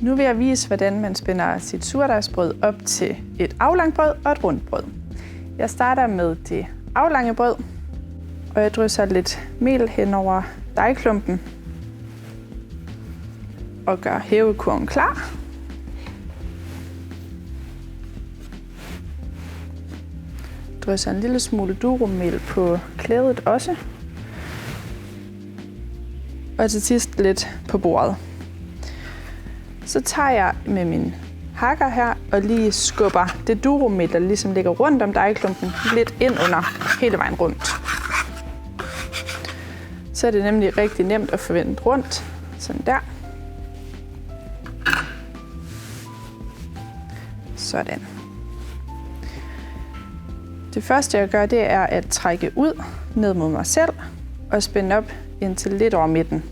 Nu vil jeg vise, hvordan man spænder sit surdejsbrød op til et aflangt brød og et rundt brød. Jeg starter med det aflange brød, og jeg drysser lidt mel hen over dejklumpen og gør hævekurven klar. Drysser en lille smule durummel på klædet også. Og til sidst lidt på bordet. Så tager jeg med min hakker her og lige skubber det durummel, der ligesom ligger rundt om dejklumpen, lidt ind under hele vejen rundt. Så er det nemlig rigtig nemt at få vendt rundt, sådan der. Sådan. Det første jeg gør, det er at trække ud ned mod mig selv og spænde op indtil lidt over midten.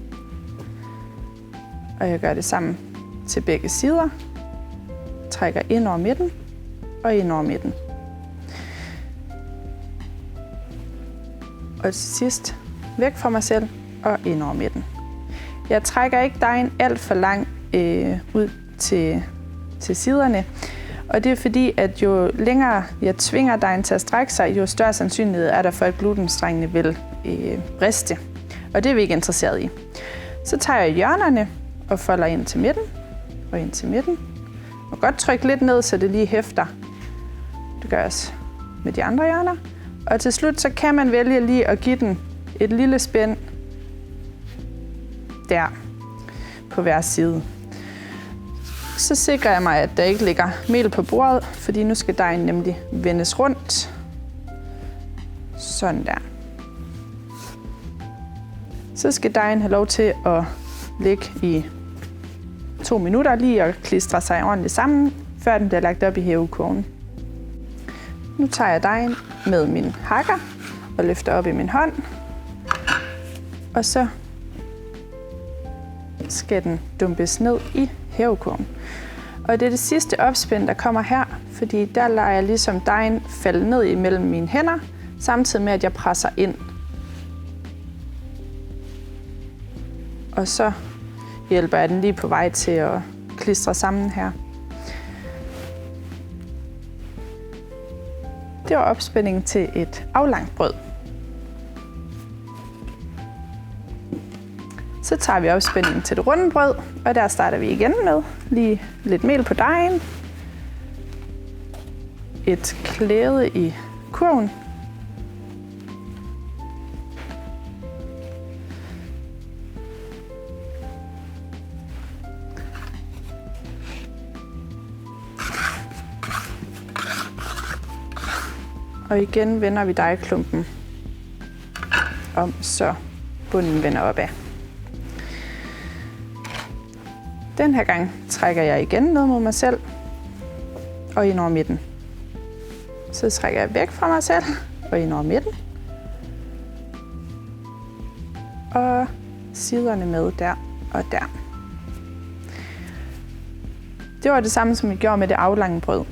Og jeg gør det samme til begge sider. Trækker ind over midten og ind over midten. Og til sidst væk fra mig selv og ind over midten. Jeg trækker ikke dejen alt for langt ud til siderne. Og det er fordi, at jo længere jeg tvinger dejen til at strække sig, jo større sandsynlighed er der for, at glutenstrengene vil briste. Og det er vi ikke interesseret i. Så tager jeg hjørnerne og folder ind til midten og ind til midten. Og godt trykke lidt ned, så det lige hæfter. Det gøres med de andre hjørner. Og til slut så kan man vælge lige at give den et lille spænd der på hver side. Så sikrer jeg mig, at der ikke ligger mel på bordet, fordi nu skal dejen nemlig vendes rundt. Sådan der. Så skal dejen have lov til at ligge i 2 minutter lige og klistre sig ordentligt sammen, før den bliver lagt op i hævekurven. Nu tager jeg dejen med min hakker og løfter op i min hånd. Og så skal den dumpes ned i hævekurven. Og det er det sidste opspænd, der kommer her, fordi der lader jeg ligesom dejen falde ned imellem mine hænder, samtidig med at jeg presser ind. Og så hjælper jeg den lige på vej til at klistre sammen her. Det var opspændingen til et aflangt brød. Så tager vi opspændingen til det runde brød, og der starter vi igen med lige lidt mel på dejen, et klæde i kurven, og igen vender vi dejklumpen om, så bunden vender opad. Den her gang trækker jeg igen ned mod mig selv og ind over midten. Så trækker jeg væk fra mig selv og ind over midten. Og siderne med der og der. Det var det samme, som vi gjorde med det aflange brød.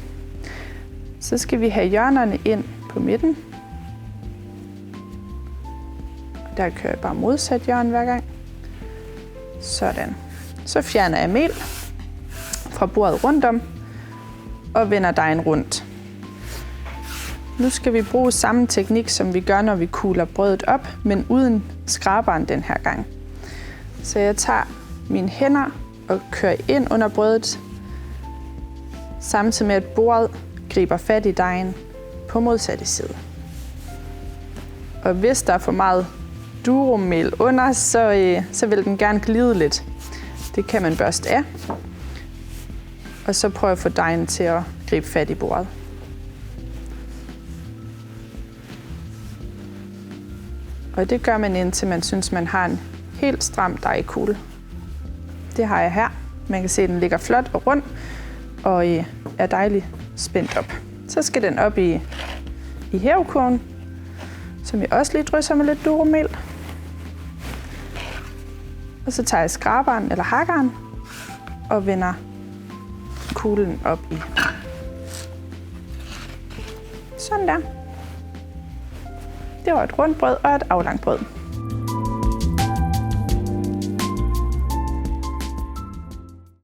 Så skal vi have hjørnerne ind på midten. Der kører jeg bare modsat hjørne hver gang. Sådan. Så fjerner jeg mel fra bordet rundt om og vender dejen rundt. Nu skal vi bruge samme teknik, som vi gør, når vi kuler brødet op, men uden skraberen den her gang. Så jeg tager mine hænder og kører ind under brødet, samtidig med at bordet griber fat i dejen på modsatte side. Og hvis der er for meget durummel under, så vil den gerne glide lidt. Det kan man børste af. Og så prøve at få dejen til at gribe fat i bordet. Og det gør man indtil man synes, man har en helt stram dejkugle. Det har jeg her. Man kan se, at den ligger flot og rund og er dejligt spændt op. Så skal den op i hævekurven, som jeg også lige drysser med lidt durummel. Og så tager jeg skraberen eller hakkeren og vender kuglen op i. Sådan der. Det var et rundt brød og et aflangt brød.